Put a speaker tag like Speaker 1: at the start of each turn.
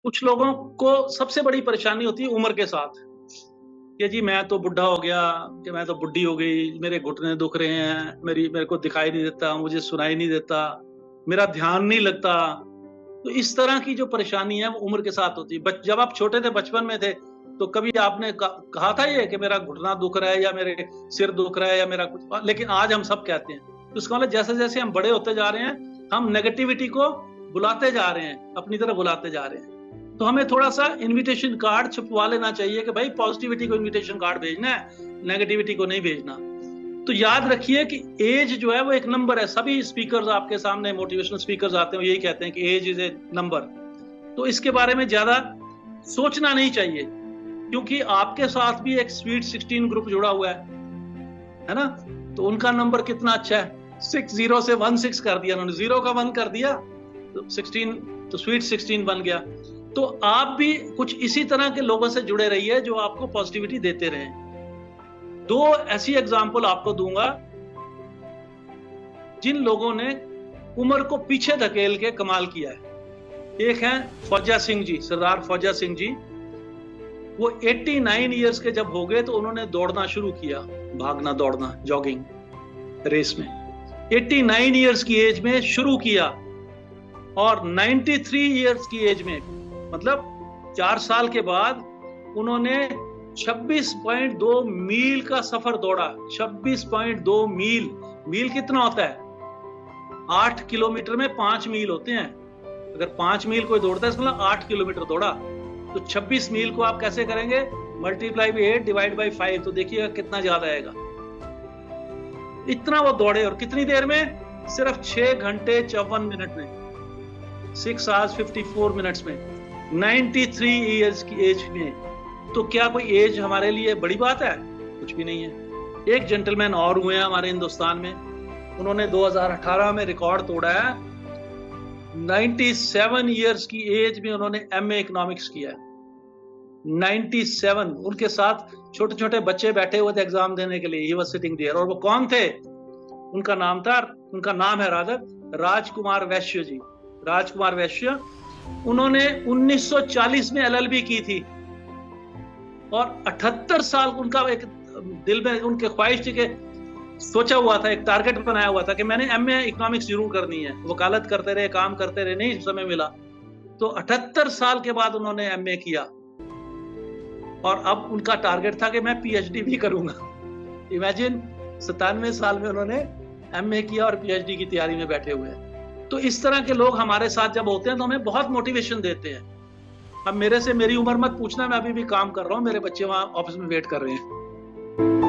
Speaker 1: कुछ लोगों को सबसे बड़ी परेशानी होती है उम्र के साथ कि जी मैं तो बुढ़ा हो गया, कि मैं तो बुढ़ी हो गई, मेरे घुटने दुख रहे हैं, मेरे को दिखाई नहीं देता, मुझे सुनाई नहीं देता, मेरा ध्यान नहीं लगता। तो इस तरह की जो परेशानी है वो उम्र के साथ होती है। जब आप छोटे थे, बचपन में थे, तो कभी आपने कहा था ये कि मेरा घुटना दुख रहा है या मेरे सिर दुख रहा है या मेरा कुछ, लेकिन आज हम सब कहते हैं। तो इसका मतलब जैसे जैसे हम बड़े होते जा रहे हैं, हम नेगेटिविटी को बुलाते जा रहे हैं, अपनी तरफ बुलाते जा रहे हैं। तो हमें थोड़ा सा इनविटेशन कार्ड छपवा लेना चाहिए कि भाई पॉजिटिविटी को इनविटेशन कार्ड भेजना है, नेगेटिविटी को नहीं भेजना। तो याद रखिए कि एज जो है वो एक नंबर है। सभी स्पीकर्स आपके सामने, मोटिवेशनल स्पीकर्स आते हैं, यही कहते हैं कि एज इज ए नंबर। तो इसके बारे में ज्यादा सोचना नहीं चाहिए, क्योंकि आपके साथ भी एक स्वीट 16 ग्रुप जुड़ा हुआ है ना। तो उनका नंबर कितना अच्छा है, 60 से 16 कर दिया उन्होंने, 0 का 1 कर दिया तो 16, तो स्वीट 16 बन गया। तो आप भी कुछ इसी तरह के लोगों से जुड़े रहिए जो आपको पॉजिटिविटी देते रहे। 2 ऐसी एग्जाम्पल आपको दूंगा जिन लोगों ने उम्र को पीछे धकेल के कमाल किया है। एक है फौजा सिंह जी, सरदार फौजा सिंह जी। वो 89 इयर्स के जब हो गए तो उन्होंने दौड़ना शुरू किया, भागना दौड़ना, जॉगिंग रेस में 89 इयर्स की एज में शुरू किया, और 93 इयर्स की एज में, मतलब 4 साल के बाद उन्होंने 26.2 मील का सफर दौड़ा। 26.2 मील, मील कितना होता है? 8 किलोमीटर में 5 मील होते हैं। अगर 5 मील कोई दौड़ता है, इसका मतलब 8 किलोमीटर दौड़ा। तो 26 मील को आप कैसे करेंगे? मल्टीप्लाई बाई 8 डिवाइड बाई 5, तो देखिएगा कितना ज्यादा आएगा। इतना वो दौड़े, और कितनी देर में? सिर्फ 6 घंटे 54 मिनट में, 6 hours 54 minutes में, 93 इयर्स की एज में। तो क्या कोई एज हमारे लिए बड़ी बात है? कुछ भी नहीं है। एक जेंटलमैन और हुए हैं हमारे हिंदुस्तान में, उन्होंने 2018 में रिकॉर्ड तोड़ा है। 97 इयर्स की एज में उन्होंने MA इकोनॉमिक्स किया है। 97। उनके साथ छोटे छोटे बच्चे बैठे हुए थे एग्जाम देने के लिए, ही वाज सिटिंग देयर। और वो कौन थे? उनका नाम है राजकुमार वैश्य जी। राजकुमार वैश्य, उन्होंने 1940 में LLB की थी, और 78 साल उनका एक दिल में उनके ख्वाहिश थी कि सोचा हुआ था, एक टारगेट बनाया हुआ था कि मैंने MA इकोनॉमिक्स जरूर करनी है। वकालत करते रहे, काम करते रहे, नहीं समय मिला। तो 78 साल के बाद उन्होंने MA किया, और अब उनका टारगेट था कि मैं PhD भी करूंगा। इमेजिन, 97 साल में उन्होंने MA किया और PhD की तैयारी में बैठे हुए हैं। तो इस तरह के लोग हमारे साथ जब होते हैं तो हमें बहुत मोटिवेशन देते हैं। अब मेरे से मेरी उम्र मत पूछना, मैं अभी भी काम कर रहा हूँ, मेरे बच्चे वहां ऑफिस में वेट कर रहे हैं।